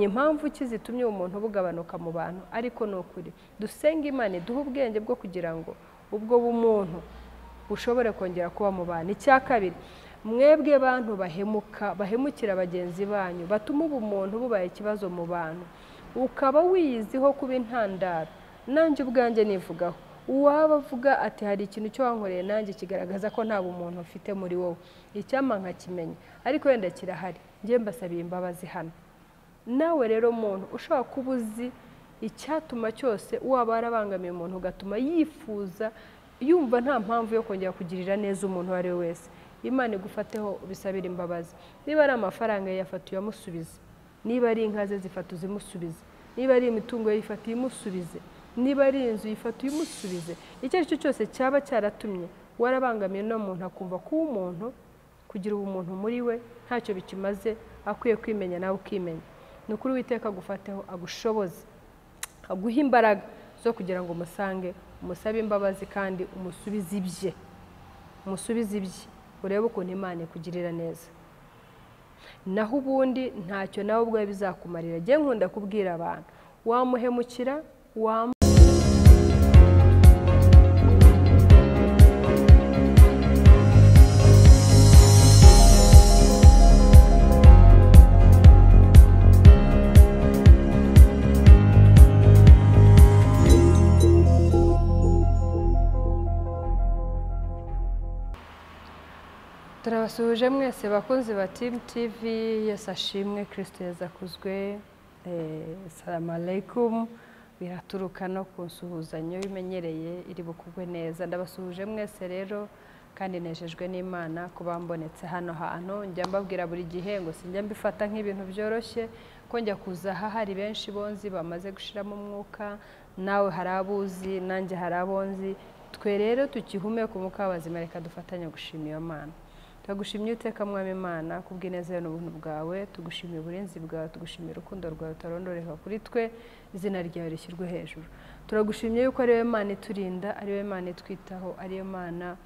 impamvu ki zitumye umuntu bugabanuka mu bantu, ariko ni ukuri dusenga Imana duha ubwenge bwo kugira ngo ubwo bumuntu bushobore kongera kuba mu bantu. Icya kabiri, mwebwe bantu bahemukira bagenzi banyu, batuma ubumuntu bubaye ikibazo mu bantu, ukaba wiyiziho kuba intandaro. Nanjye ubwanjye nivugaho, uwaba avuga ati hari ikintu cyo wankoreye nanjye kigaragaza ko nta bumuntu ufite muri wowe, icyampa nkakimenya, ariko wenda kirahari, njye mbasabiye imbabazi hano. Nawe rero muntu ushobora kuba uzi icyatuma cyose waba warabangamiye umuntu ugatuma yifuza yumva nta mpamvu yo kongera kugirira neza umuntu uwo ari we wese, Imana igufateho ubisabire imbabazi. Niba ari amafaranga yafatiye amusubize, niba ari inka ze zifata uzimusubize, niba ari imitungo yifatiye imusubize, niba ari inzu yifatiye imusubize. Icyo ari cyo cyose cyaba cyaratumye warabangamiye no muntu akumva ko umuntu kugira ubumuntu muri we ntacyo bikimaze, akwiye kwimenya nawe ukimenya. Ni ukuri Uwiteka agufateho, agushoboze, aguha imbaraga zo kugira ngo umusange, umusabe imbabazi kandi umusubize ibye, urebe ukuntu Imana ikugirira neza. Naho ubundi ntacyo nawe ubwo bizakumarira. Njye nkunda kubwira abantu, wamuhemukira turabasuhuje mwese bakunzi ba Team TV. Yesu ashimwe, Kristo yazakuzwe. Assalamu alaikum. Biraturuka no kunsuhuzanyo bimenyereye iri bukugwe neza. Ndabasuhuje mwese rero kandi nejejwe n'Imana kuba mbonetse hano hantu. Njya mbabwira buri gihe ngo sinjya mbifata nk'ibintu byoroshye, ko njya kuza hari benshi bonzi bamaze gushiramo umwuka, nawe harabuzi, nanjye harabonzi. Twe rero tukihumeka umwuka w'abazima, reka dufatanye gushima iyo Mana. Tugushimye Uteka Mwami Imana kubw'ineza n'ubuntu bwawe, tugushimiye uburinzi bwawe, tugushimiye urukundo rwawe utarondoreka kuri twe, izina ryawe rishyirwe hejuru. Turagushimiye yuko ari wowe Mana iturinda, ari wowe Mana itwitaho, ari yo Mana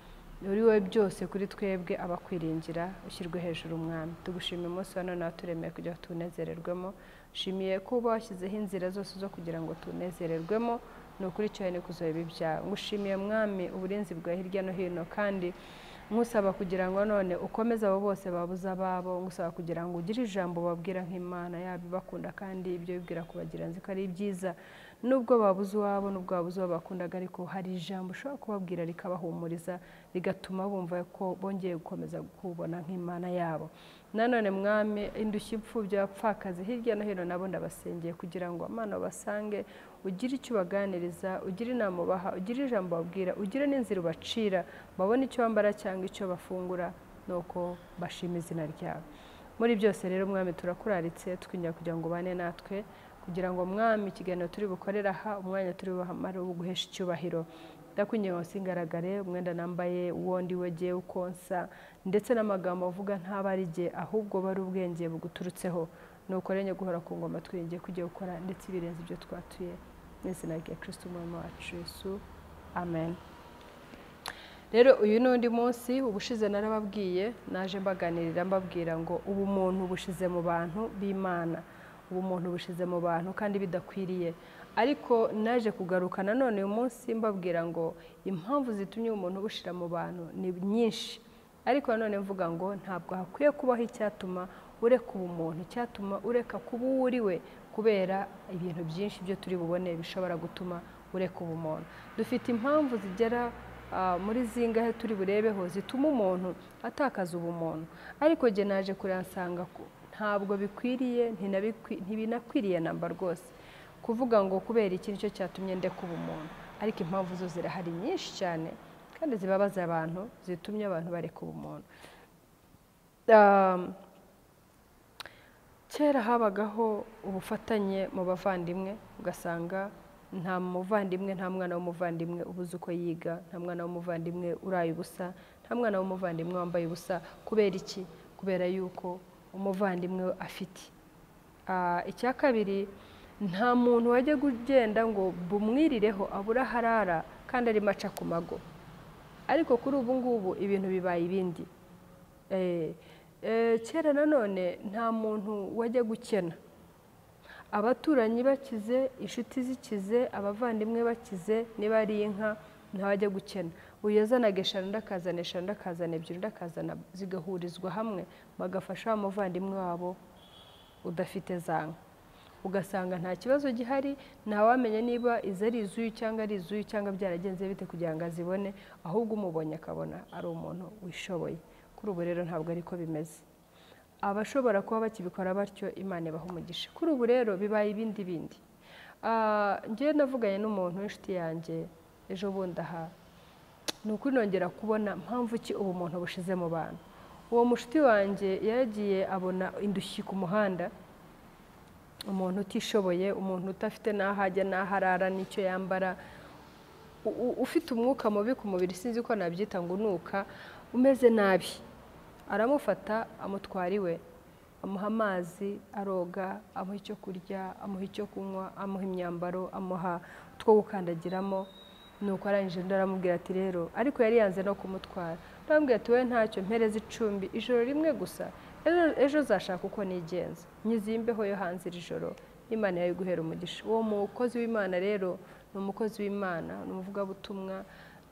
uri wowe byose kuri twebwe abakwiringira, ushyirwe hejuru Mwami. Tugushimiye umunsi wa none waturemeye kugira ngo tunezererwemo. Shimiye ko washyizeho inzira zose zo kugira ngo tunezererwemo, ni ukuri cyane kuzoba ibyawe. Ngushimiye Mwami uburinzi bwawe hirya no hino, kandi ngusaba kugira ngo none ukomeze abo bose babuza ababo, ngusaba kugira ngo ugire ijambo babwira nk'Imana yabibakunda, kandi ibyo bibwira kubagira nzi ko ari byiza. Nubwo babuze uwabo, nubwo babuze uwo bakundaga, ariko hari ijambo ushobora kubabwira rikabahumuriza, rigatuma bumva ko bongeye gukomeza kubona nk'Imana yabo. Nanone Mwami, indushyi imfubyi abapfakazi hirya no hino nabo ndabasengeye kugira ngo Imana basange, ugire icyo baganiriza, ugire inama ubaha, ugire ijambo babwira, ugire n'inzira ubacira, babone icyo bambara cyangwa icyo bafungura, nuko bashima izina ryawe. Muri byose rero Mwami turakuraritse, twinjira kugira ngo ubane natwe, kugira ngo Mwami ikiganiro turi bukorera aha, umwanya turi buhamare uguhesha icyubahiro. Ndakwinginga ngo singaragare, umwenda nambaye wondi wegeye ukonsa, ndetse n'amagambo avuga ntabarige, ahubwo bari ubwenge buguturutseho. Nuko renye guhora ku ngoma twingiye kugiye gukora, ndetse ibirenze ibyo twatuye, n'izina rya Kristo umwami wacu Yesu, amen. Rero uyu n'undi munsi, ubushize narababwiye, naje mbaganirira mbabwira ngo ubumuntu bushize mu bantu b'Imana, ubumuntu bushize mu bantu kandi bidakwiriye. Ariko naje kugaruka nanone uyu munsi mbabwira ngo impamvu zitumye umuntu bushira mu bantu ni nyinshi, ariko nanone mvuga ngo ntabwo hakwiye kubaho icyatuma ureka ubumuntu, icyatuma ureka kuba uriwe, kubera ibintu byinshi byo turi bubone bishobora gutuma ureka ubumuntu. Dufite impamvu zigera muri zingahe turi burebeho zituma umuntu atakaza ubumuntu, ariko je naje kuransanga ko ntabwo bikwiriye, ntibinakwiriye namba rwose kuvuga ngo kubera ikintu cyo cyatumye ndeka ubumuntu. Ariko impamvu zo zirahari nyinshi cyane kandi zibabaza abantu, zitumye abantu bareka ubumuntu. Kera habagaho ubufatanye mu bavandimwe, ugasanga nta muvandimwe, nta mwana w'umuvandimwe ubuze uko yiga, nta mwana w'umuvandimwe uraye ubusa, nta mwana w'umuvandimwe wambaye ubusa. Kubera iki? Kubera yuko umuvandimwe afite. Icya kabiri, nta muntu wajya kugenda ngo bumwirireho abura harara kandi ari maca ku mago. Ariko kuri ubu ngubu ibintu bibaye ibindi. Kera nanone nta muntu wajya gukena, abaturanyi bakize, inshuti zikize, abavandimwe bakize, niba ari inka ntawajya gukena. Uyu yazanaga eshanu ndakazana eshanu ndakazana ebyiri ndakazana zigahurizwa hamwe bagafasha umuvandimwe wabo udafite za nka. Ugasanga nta kibazo gihari, ntawamenya niba izo ari izuyu cyangwa ari izuyu cyangwa byaragenze bite kugira ngo azibone, ahubwo umubonye akabona ari umuntu wishoboye. Kuri ubu rero ntabwo ariko bimeze. Abashobora kuba bakibikora batyo Imana ibaha umugisha. Kuri ubu rero bibaye ibindi bindi. Njyewe navuganye n'umuntu w'inshuti yanjye ejo bundi aha, ni ukuri nongera kubona mpamvu ki ubu muntu bushize mu bantu. Uwo mushuti wanjye yaragiye abona indushyi ku muhanda, umuntu utishoboye, umuntu udafite n'aho ajya n'aho arara n'icyo yambara, ufite umwuka mubi ku mubiri, sinzi ko nabyita ngo unuka, umeze nabi. Aramufata amutwara iwe, amuha amazi aroga, amuha icyo kurya, amuha icyo kunywa, amuha imyambaro, amuha two gukandagiramo. Nuko arangije ndaramubwira ati rero, ariko yari yanze no kumutwara. Ndamubwira ati we ntacyo, mpereza icumbi ijoro rimwe gusa, ejo zashaka uko nigenza, nyizimbeho yo hanze iri joro, Imana yawe guhera umugisha. Uwo mukozi w'Imana rero ni umukozi w'Imana, ni umuvugabutumwa,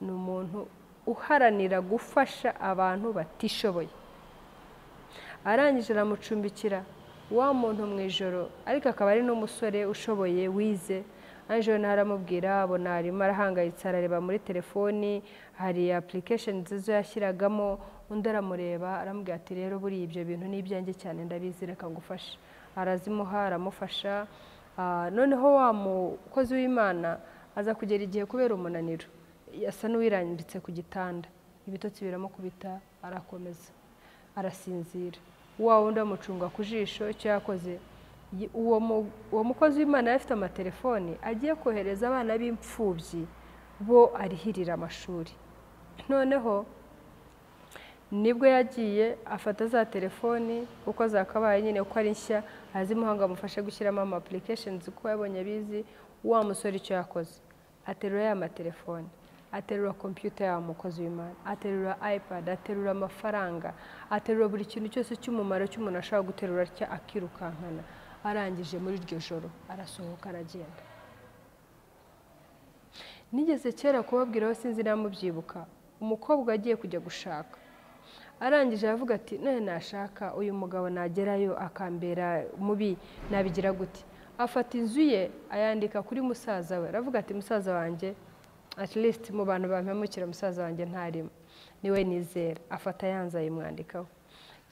ni umuntu uharanira gufasha abantu batishoboye. Arangije aramucumbikira wa muntu mu ijoro, ariko akaba ari n'umusore ushoboye wize. Anjye naramubwira, abona arimo arahangayitse, arareba muri telefoni, hari application nziza yashyiragamo, undi aramureba, aramubwira ati rero buri ibyo bintu ni ibyanjye cyane ndabizi, reka ngufashe. Arazimuha, aramufasha. Noneho wa mukozi w'Imana aza kugera igihe kubera umunaniro, asa n'uwirambitse ku gitanda, ibitotsi biramukubita, arakomeza, arasinzira. Wa wundi amucunga ku jisho, icyo yakoze, uwo mukozi w'Imana yafite amatelefoni agiye kohereza abana b'imfubyi bo arihirira amashuri. Noneho nibwo yagiye afata za telefoni uko zakabaye nyine uko ari nshya, azimuhanga amufashe gushyiramo ama applications uko yabonye abizi. Wa musore icyo yakoze, aterura ya matelefoni, aterura computer ya mukozi w'Imana, aterura iPad, aterura amafaranga, aterura buri kintu cyose cy'umumaro cy'umuntu ashaka guterura cya akirukankana. Arangije muri iryo joro arasohoka aragenda. Nigeze kera kubabwiraho sinzi namubyibuka, umukobwa agiye kujya gushaka, arangije aravuga ati none nashaka uyu mugabo nagerayo akambera mubi nabigira gute. Afata inzu ye ayandika kuri musaza we, aravuga ati musaza wanjye, at least mu bantu bampemukira musaza wanjye ntarimo, niwe nizera. Afata yanza ayimwandikaho.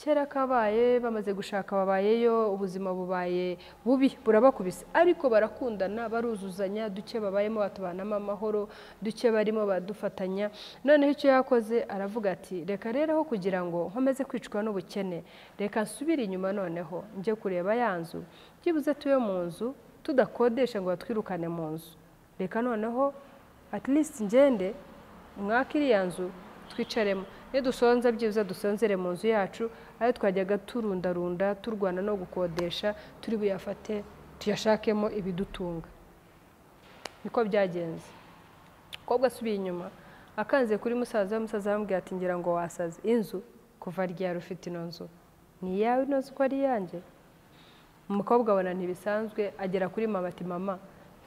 Kera kabaye bamaze gushaka babayeyo, ubuzima bubaye bubi burabakubise, ariko barakundana, baruzuzanya, duke babayemo batubanamo amahoro, duke barimo badufatanya. Noneho icyo yakoze aravuga ati reka rero aho kugira ngo nkomeze kwicwa n'ubukene, reka nsubire inyuma noneho njye kureba ya nzu, byibuze tuwe mu nzu tudakodesha ngo batwirukane mu nzu. Reka noneho at least ngende mwaka iriya nzu twicaremo, iyo dusonza byibuze dusonzere mu nzu yacu, aho twajyaga turundarunda turwana no gukodesha, turi buyafate tuyashakemo ibidutunga. Niko byagenze. Kobwa asubiye inyuma akanze kuri musaza, musaza arambwira ati ngira ngo wasaze, inzu kuva ryari ufite ino nzu? Ni yawe ino nzu ko ari yanjye? Umukobwa abona ntibisanzwe, agera kuri mama ati mama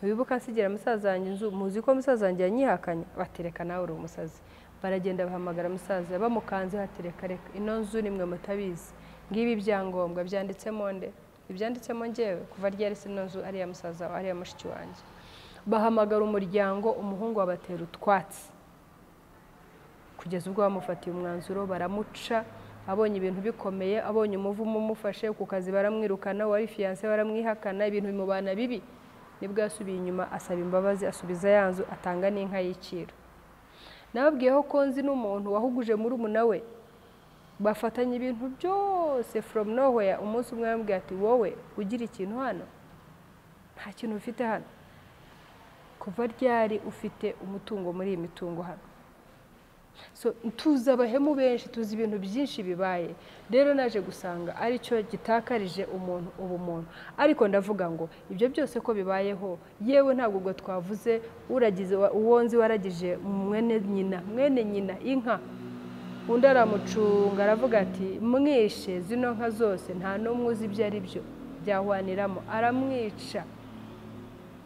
ntiwibuka nsigira musaza wanjye inzu, muzi ko musaza wanjye yanyihakanye? Batereka nawe uri umusazi. Baragenda bahamagara musaza, bamukanze hatereka reka ino nzu nimwe mutabizi, ngibi ibyangombwa byanditsemo nde? Ibyanditsemo njyewe kuva ryari se ino nzu ari ya musaza ari ya mushiki wanjye. Bahamagara umuryango, umuhungu wabatera utwatsi, kugeza ubwo bamufatiye umwanzuro, baramuca. Abonye ibintu bikomeye, abonye umuvumo umufashe ku kazi baramwirukana, wari fiancé baramwihakana, ibintu bimubana bibi, nibwo yasubiye inyuma asaba imbabazi, asubiza ya nzu, atanga n'inka y'iciro. Nababwiyeho ko nzi n'umuntu wahuguje muri umunawe, bafatanya ibintu byose from nowhere. Umunsi umwe yambwiye ati wowe ugira ikintu hano? Nta kintu ufite hano. Kuva ryari ufite umutungo muri iyi mitungo hano? So tuzi abahemu benshi, tuzi ibintu byinshi bibaye. Rero naje gusanga ari cyo gitakarije umuntu ubumuntu. Ariko ndavuga ngo ibyo byose ko bibayeho, yewe ntabwo ubwo twavuze uragize uwonzi waragije mwene nyina inka, undi aramucunga aravuga ati mwishe zino nka zose nta n'umwe uzi ibyo ari byo. byahwaniramo aramwica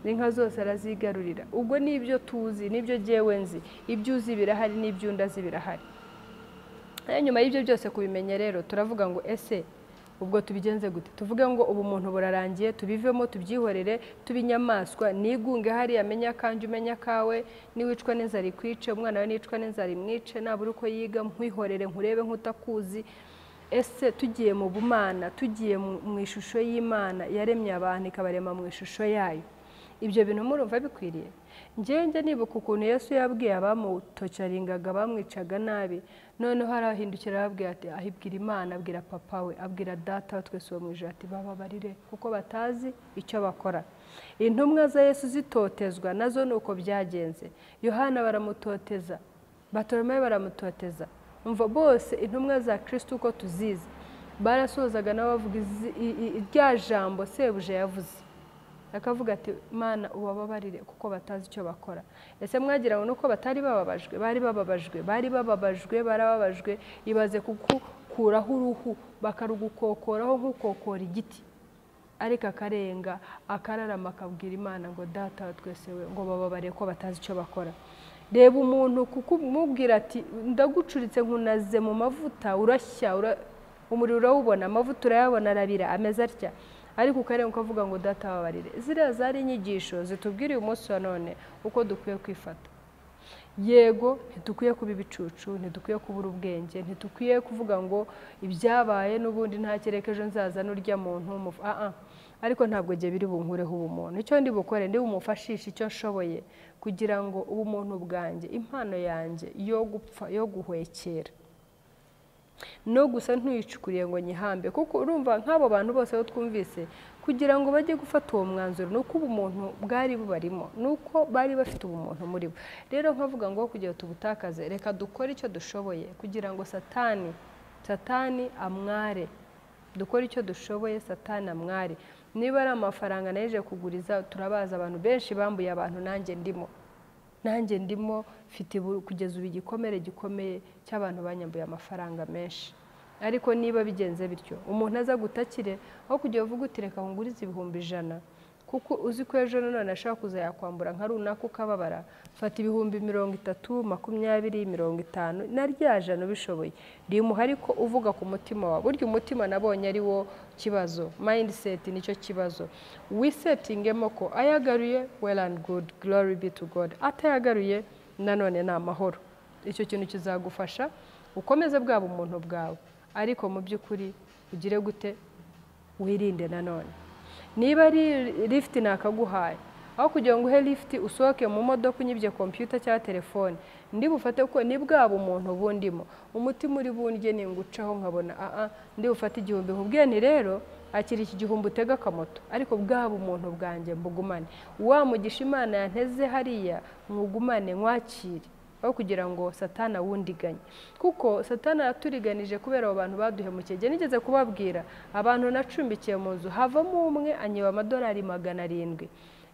n'inka zose arazigarurira ubwo nibyo tuzi nibyo jewe nzi ibyo uzi birahari n'ibyo undazi birahari nyuma y'ibyo byose kubimenya rero turavuga ngo ese ubwo tubigenze gute tuvuge ngo ubumuntu burarangiye tubivemo tubyihorere tubinyamaswa nigunge hari amenya kanje umenya kawe niwicwa n'inzara ikwice umwana we nicwa n'inzara imwice nabura uko yiga nkwihorere nkurebe nkutakuzi ese tugiye mu bumana tugiye mu ishusho y'Imana yaremye abantu ikabarema mu ishusho yayo ibyo bintu murumva bikwiriye njye nibuka ukuntu Yesu yabwiye abamutocaringaga bamwicaga nabi noneho arahindukira ababwira ati ahibwira Imana abwira papa we abwira data wa twese wo mu ijuru ati bababarire kuko batazi icyo bakora intumwa za Yesu zitotezwa nazo nuko byagenze Yohana baramutoteza Batolomayo baramutoteza umva bose intumwa za Kristo uko tuzizi barasozaga n'abavuga irya jambo sebuje yavuze akavuga ati Mana ubababarire kuko batazi icyo bakora ese mwagira ngo nuko batari bababajwe barababajwe ibaze kukuraho uruhu bakarugukokoraho nk'ukokora igiti ariko akarenga akararama akabwira Imana ngo data wa twese we ngo bababare ko batazi icyo bakora reba umuntu kukumubwira ati ndagucuritse nkunaze mu mavuta urashya umuriro urawubona amavuta urayabona arabira ameze atya ariko ukarenga ukavuga ngo data babarire ziriya zari inyigisho zitubwira uyu munsi wa none uko dukwiye kwifata yego ntidukwiye kuba ibicucu ntidukwiye kubura ubwenge ntidukwiye kuvuga ngo ibyabaye n'ubundi nta cyerekezo nzaza n'urya muntu ariko ntabwo giye biri bunkureho ubumuntu icyo ndi bukore ndi bumufashisha icyo nshoboye kugira ngo ubumuntu bwanjye impano yanjye yo gupfa yo guhwekera no gusa ntuyicukuriye ngo nyihambe kuko urumva nk'abo bantu bose aho twumvise kugira ngo bajye gufata uwo mwanzuro nuko ubumuntu bwari bubarimo nuko bari bafite ubumuntu muri bo rero nkavuga ngo kugira tubutakaze reka dukore icyo dushoboye kugira ngo satani amware dukore icyo dushoboye satani amware niba ari amafaranga naje kuguriza turabaza abantu benshi bambuye abantu nanjye ndimo mfite kugeza ubu igikomere gikomeye cy'abantu banyambuye amafaranga menshi ariko niba bigenze bityo umuntu aza gutakire aho kugira uvuga uti reka ngurize 100 kuko uzi ko ejo none ashaka kuza yakwambura nka runaka ukababara fata 30, 20, 50 naryaje nubishoboye rimuha ariko uvuga ku mutima wawe burya umutima nabonye ari wo kibazo mindset nicyo kibazo wisettingemo ko ayagaruye well and good glory be to God atayagaruye nanone na amahoro icyo kintu kizagufasha ukomeze bwabo umuntu bwawe ariko mu by'ukuri ugire gute wirinde nanone niba ari lift nakaguhaye aho kugira ngo uhe lift usohoke mu modoka unyibye computer cyangwa telefone ndi bufate ko ni bwabo umuntu bundimo umutima uri bundye ningucaho nkabona ndi bufate igihumbi nkubwiye ni rero akiri iki gihumbi utega kamoto ariko bwabo umuntu bwanjye mbugumane wa mugisha Imana yanteze hariya mwugumane mwakire aho kugira ngo satana wundiganye kuko satana yaturiganije kubera abo bantu baduhemukiye nigeze kubabwira abantu nacumbikiye mu nzu havamo umwe anyiba amadolari 700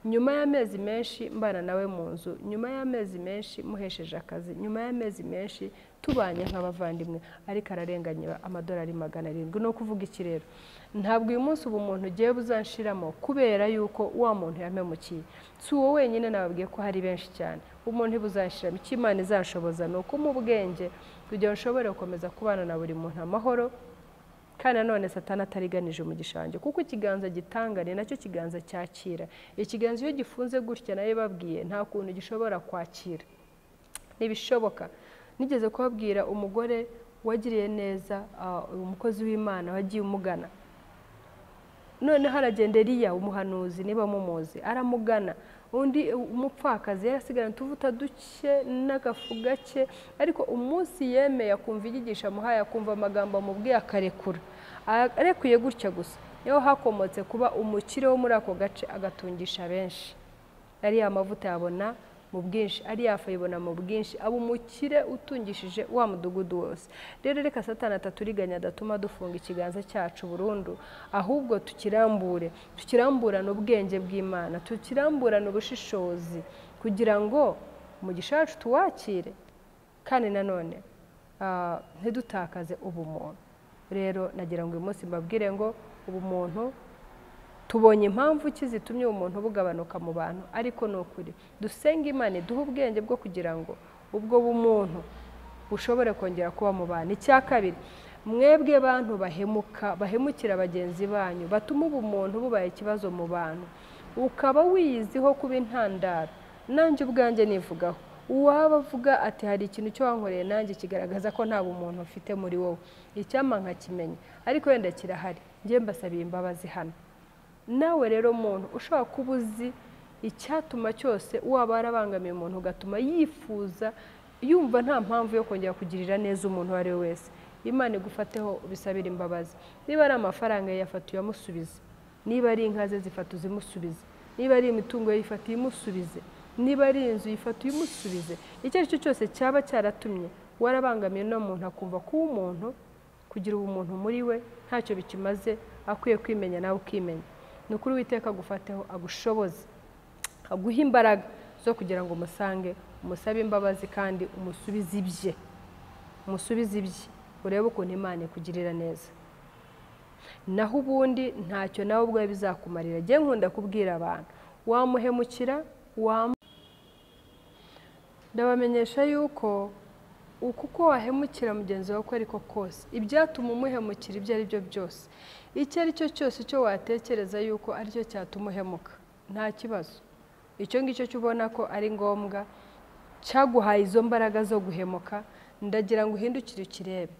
nyuma y'amezi menshi mbana nawe mu nzu nyuma y'amezi menshi muhesheje akazi nyuma y'amezi menshi tubanye nk'abavandimwe ariko ararenganye amadolari 700 no kuvuga iki rero ntabwo uyu munsi ubu muntu giye buzanshiramo kubera yuko wa muntu yamemukiye si uwo wenyine nababwiye ko hari benshi cyane umuntu ibuzanshiramo ikimana izanshoboza nuko mu bwenge kugira ngo nshobore gukomeza kubana na buri muntu amahoro kandi nanone satana atariganije umugisha wanjye kuko ikiganza gitanga ni nacyo kiganza cyakira ikiganza iyo gifunze gutya nayo babwiye nta kuntu gishobora kwakira nibishoboka nigeze kubabwira umugore wagiriye neza umukozi w'Imana wagiye umugana none haragenda Eliya umuhanuzi niba mumuzi aramugana undi umupfakazi yarasigana tuvuta duke n'agafu gake ariko umunsi yemeye akumva igigisha muhaye akumva amagambo amubwiye akarekura arekuye gutya gusa niho hakomotse kuba umukire wo muri ako gace agatungisha benshi ari amavuta yabona mu bwinshi ari yafa yibona mu bwinshi abo umukire utungishije wa mudugudu wose rero reka satana ataturiganya adatuma dufunga ikiganza cyacu burundu ahubwo tukiramburana ubwenge bw'Imana tukiramburana ubushishozi kugira ngo umugisha wacu tuwakire kandi nanone ntidutakaze ubumuntu rero nagira ngo uyu munsi mbabwire ngo ubumuntu tubonye impamvu ki zitumye umuntu bugabanuka mu bantu, ariko ni ukuri dusenga Imana duha ubwenge bwo kugira ngo ubwo bumuntu bushobore kongera kuba mu bantu. Icya kabiri, mwebwe bantu bahemukira bagenzi banyu, batuma ubumuntu bubaye ikibazo mu bantu, ukaba wiyiziho kuba intandaro. Nanjye ubwanjye nivugaho, uwaba avuga ati hari ikintu cyo wankoreye nanjye kigaragaza ko nta bumuntu ufite muri wowe, icyampa nkakimenya, ariko wenda kirahari, njye mbasabiye imbabazi hano. Nawe rero muntu ushobora kuba uzi icyatuma cyose waba warabangamiye umuntu ugatuma yifuza yumva nta mpamvu yo kongera kugirira neza umuntu uwo ari we wese, Imana igufateho ubisabire imbabazi. Niba ari amafaranga yafatiye amusubize, niba ari inka ze zifata uzimusubize, niba ari imitungo ye yifatiye imusubize, niba ari inzu yifatiye imusubize. Icyo ari cyo cyose cyaba cyaratumye warabangamiye no muntu akumva ko umuntu kugira ubumuntu muri we ntacyo bikimaze, akwiye kwimenya nawe ukimenya. Ni ukuri Uwiteka agufateho, agushoboze, aguha imbaraga zo kugira ngo umusange, umusabe imbabazi kandi umusubize ibye, urebe ukuntu Imana ikugirira neza. Naho ubundi ntacyo nawe ubwawe bizakumarira. Njye nkunda kubwira abantu, wamuhemukira ndabamenyesha yuko uko wahemukira mugenzi wawe uko ariko kose, ibyatuma umuhemukira ibyo ari byo byose, icyo ari cyo cyose cyo watekereza yuko ari cyo cyatuma uhemuka, nta kibazo. Icyo ngicyo cyubona ko ari ngombwa cyaguhaye izo mbaraga zo guhemuka, ndagira ngo uhindukire ukirebe.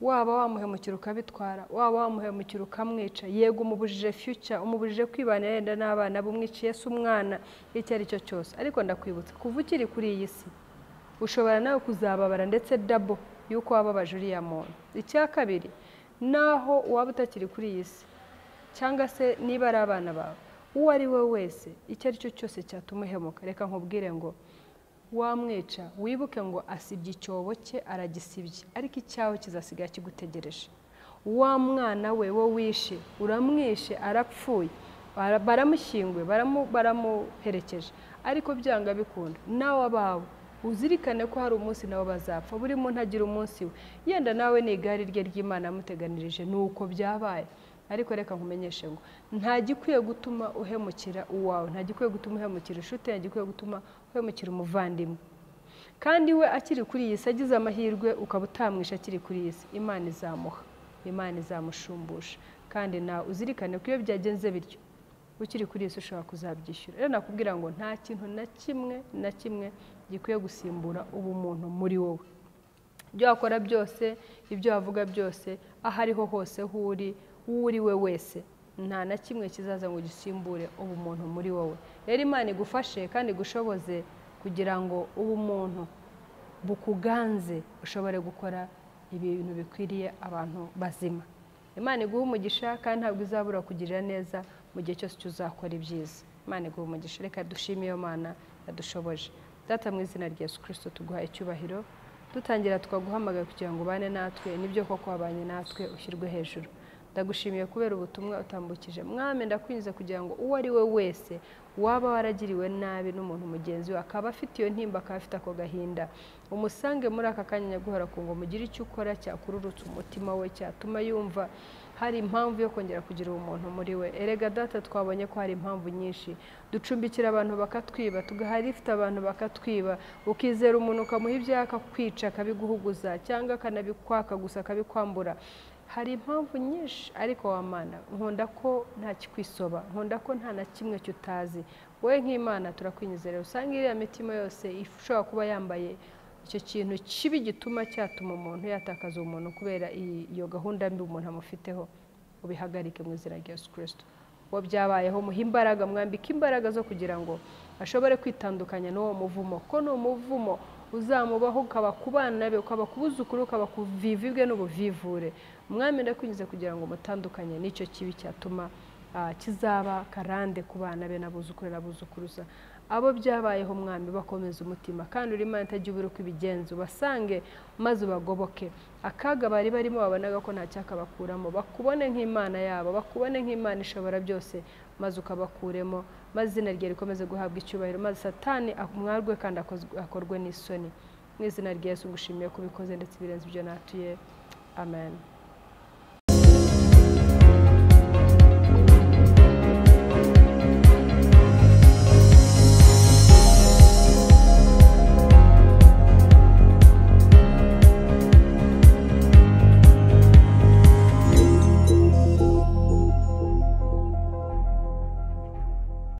Waba wamuhemukira ukabitwara, waba wamuhemukira ukamwica, yego umubujije future, umubujije kwibanira yenda n'abana, bumwiciye se umwana, icyo ari cyo cyose. Ariko ndakwibutsa, kuva ukiri kuri iyi si ushobora nawe kuzababara ndetse double yuko wababaje uriya muntu. Icya kabiri, naho waba utakiri kuri iyi si cyangwa se niba ari abana bawe, uwo ari we wese, icyo ari cyo cyose cyatuma uhemuka, reka nkubwire ngo wamwica wibuke ngo asibye icyobo cye aragisibye, ariko icyawe kizasigaye kigutegereje. Wa mwana we wo wishe uramwishe, arapfuye, baramushyinguye, baramuherekeje, ariko byanga bikunda nawe abawe uzirikane ko hari umunsi nabo bazapfa. Buri muntu agira umunsi we, yenda nawe ni igare rye ry'Imana yamuteganirije, nuko byabaye. Ariko reka nkumenyeshe ngo nta gikwiye gutuma uhemukira uwawe, nta gikwiye gutuma uhemukira inshuti, nta gikwiye gutuma uhemukira umuvandimwe. Kandi we akiri kuri iyi si agize amahirwe ukaba utamwisha akiri kuri iyi si, Imana izamuha, Imana izamushumbusha. Kandi nawe uzirikane ko iyo byagenze bityo ukiri kuri iyi si ushobora kuzabyishyura. Rero nakubwira ngo nta kintu na kimwe gikwiye gusimbura ubumuntu muri wowe. Ibyo wakora byose, ibyo wavuga byose, aho ariho hose huri, uwo uri we wese, nta na kimwe kizaza ngo gisimbure ubumuntu muri wowe. Rero Imana igufashe kandi igushoboze kugira ngo ubumuntu bukuganze, ushobore gukora ibintu bikwiriye abantu bazima. Imana iguha umugisha kandi ntabwo izabura kugirira neza mu gihe cyose uzakora ibyiza. Imana iguha umugisha. Reka dushime iyo Mana yadushoboje. Data, mu izina rya Yesu Kristo tuguha icyubahiro, dutangira twaguhamagara kugira ngo ubane natwe, nibyo koko wabanye natwe, ushyirwe hejuru. Ndagushimiye kubera ubutumwa utambukije. Mwami, ndakwinjiza kugira ngo uwo ari we wese waba waragiriwe nabi n'umuntu mugenzi we, akaba afite iyo ntimba, akaba afite ako gahinda, umusange muri aka kanya nyaguhora ku ngo mugire icyo ukora cyakururutsa umutima we, cyatuma yumva hari impamvu yo kongera kugira umuntu muri we. Erega Data, twabonye ko hari impamvu nyinshi. Ducumbikira abantu bakatwiba, tugahari ifite abantu bakatwiba, ukizera umuntu ukamuha ibyo yakakwica akabiguhuguza, cyangwa akanabikwaka gusa akabikwambura. Hari impamvu nyinshi, ariko wa Mana, nkunda ko nta kikwisoba, nkunda ko nta na kimwe cyutazi. Wowe nk'Imana turakwinizera, usanga iriya mitima yose ishobora kuba yambaye icyo kintu kibi gituma cyatuma umuntu yatakaza umuntu kubera iyo gahunda mbi umuntu amufiteho, ubihagarike mu izina rya Yesu Kristo. Uwo byabayeho muha imbaraga, mwambika imbaraga zo kugira ngo ashobore kwitandukanya n'uwo muvumo, ko ni umuvumo uzamubaho, ukaba ku bana be, ukaba ku buzukuru, ukaba ku bivibwe n'ubuvivure. Mwami, ndakwinjiza kugira ngo mutandukanye n'icyo kibi cyatuma kizaba karande ku bana be n'abuzukuru n'abuzukuruza. Abo byabayeho Mwami, bakomeza umutima, kandi uri Imana itagira ubura uko ibigenza, ubasange maze ubagoboke. Akaga bari barimo babonaga ko nta cyakabakuramo, bakubone nk'Imana yabo, bakubone nk'Imana ishobora byose, maze ukabakuremo, maze izina rye rikomeze guhabwa icyubahiro, maze Satani amwarwe kandi akorwe n'isoni. Mu izina rya Yesu ngushimiye ko ubikoze ndetse birenze ibyo natuye. Amen.